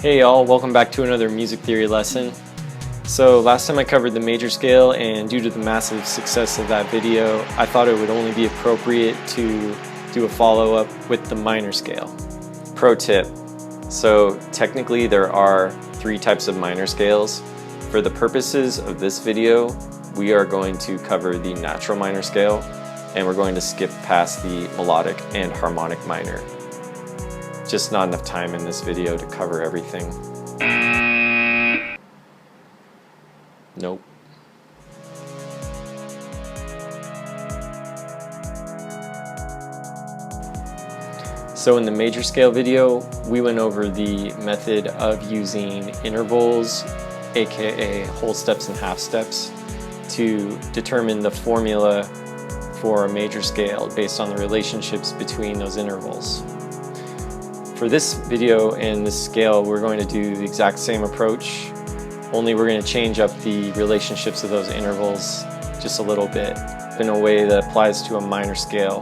Hey y'all, welcome back to another music theory lesson. So last time I covered the major scale, and due to the massive success of that video, I thought it would only be appropriate to do a follow-up with the minor scale. Pro tip, so technically there are 3 types of minor scales. For the purposes of this video, we are going to cover the natural minor scale, and we're going to skip past the melodic and harmonic minor. Just not enough time in this video to cover everything. Nope. So in the major scale video, we went over the method of using intervals, aka whole steps and half steps, to determine the formula for a major scale based on the relationships between those intervals. For this video and this scale, we're going to do the exact same approach, only we're going to change up the relationships of those intervals just a little bit in a way that applies to a minor scale.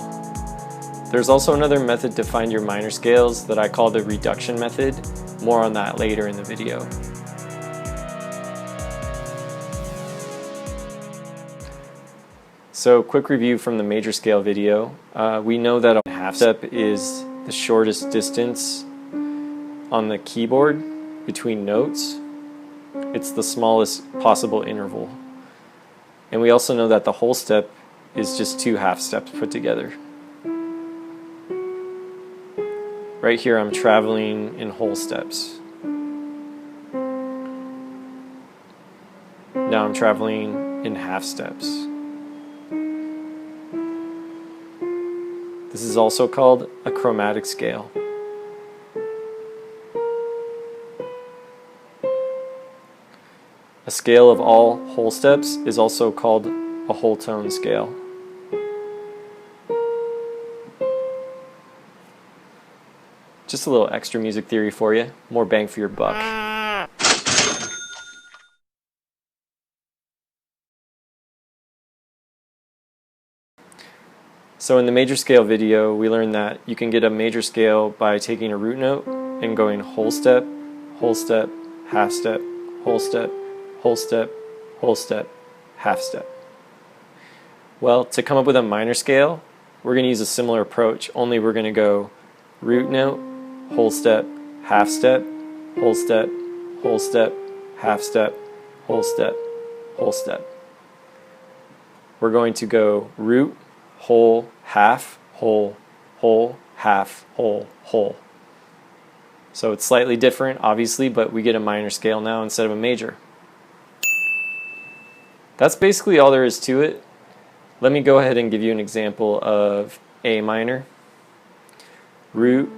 There's also another method to find your minor scales that I call the reduction method. More on that later in the video. So quick review from the major scale video. We know that a half step is the shortest distance on the keyboard between notes. It's the smallest possible interval. And we also know that the whole step is just 2 half steps put together. Right here I'm traveling in whole steps. Now I'm traveling in half steps. This is also called a chromatic scale. A scale of all whole steps is also called a whole tone scale. Just a little extra music theory for you, more bang for your buck. So in the major scale video, we learned that you can get a major scale by taking a root note and going whole step, half step, whole step, whole step, whole step, half step. Well, to come up with a minor scale, we're going to use a similar approach, only we're going to go root note, whole step, half step, whole step, whole step, half step, whole step, whole step. We're going to go root, whole, half, whole, half, whole. So it's slightly different, obviously, but we get a minor scale now instead of a major. That's basically all there is to it. Let me go ahead and give you an example of A minor. Root,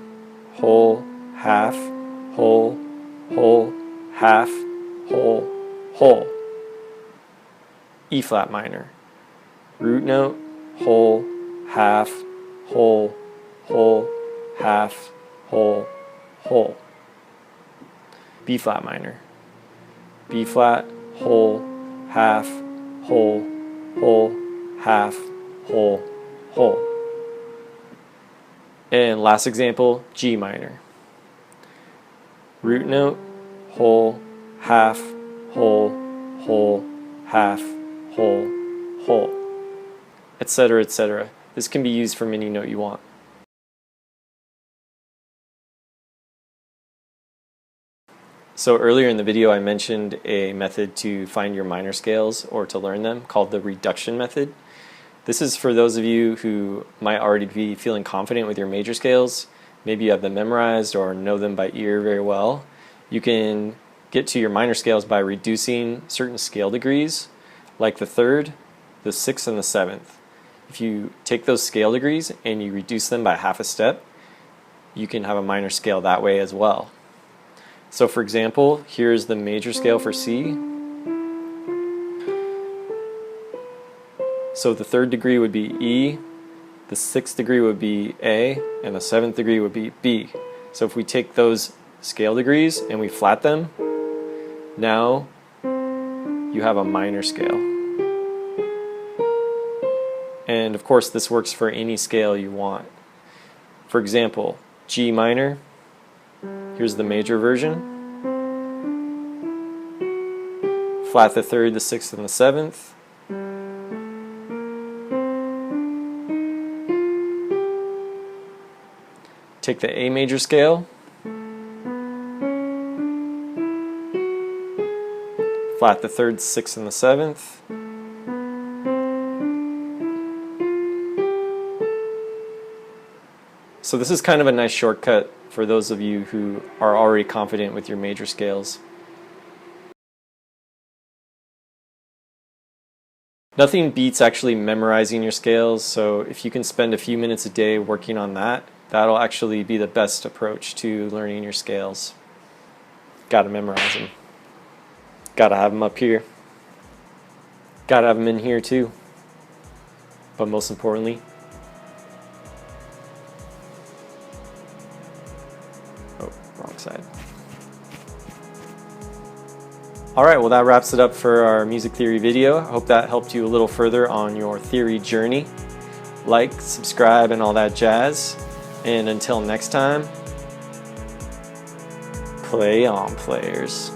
whole, half, whole, half, whole. E flat minor. Root note, whole, half, whole, half, whole. B flat minor. B flat, whole, half, whole, half, whole. And last example, G minor. Root note, whole, half, whole, half, whole, etc., etc. This can be used for any note you want. So earlier in the video I mentioned a method to find your minor scales or to learn them called the reduction method. This is for those of you who might already be feeling confident with your major scales. Maybe you have them memorized or know them by ear very well. You can get to your minor scales by reducing certain scale degrees, like the 3rd, the 6th, and the 7th. If you take those scale degrees and you reduce them by half a step, you can have a minor scale that way as well. So for example, here's the major scale for C. So the 3rd degree would be E, the 6th degree would be A, and the 7th degree would be B. So if we take those scale degrees and we flat them, now you have a minor scale. And of course this works for any scale you want. For example, G minor, here's the major version. Flat the 3rd, the 6th, and the 7th. Take the A major scale, flat the 3rd, 6th, and the 7th. So this is kind of a nice shortcut for those of you who are already confident with your major scales. Nothing beats actually memorizing your scales, so if you can spend a few minutes a day working on that, that'll actually be the best approach to learning your scales. Gotta memorize them. Gotta have them up here. Gotta have them in here too. But most importantly, oh, wrong side. Alright, well that wraps it up for our music theory video. I hope that helped you a little further on your theory journey. Like, subscribe, and all that jazz. And until next time, play on, players.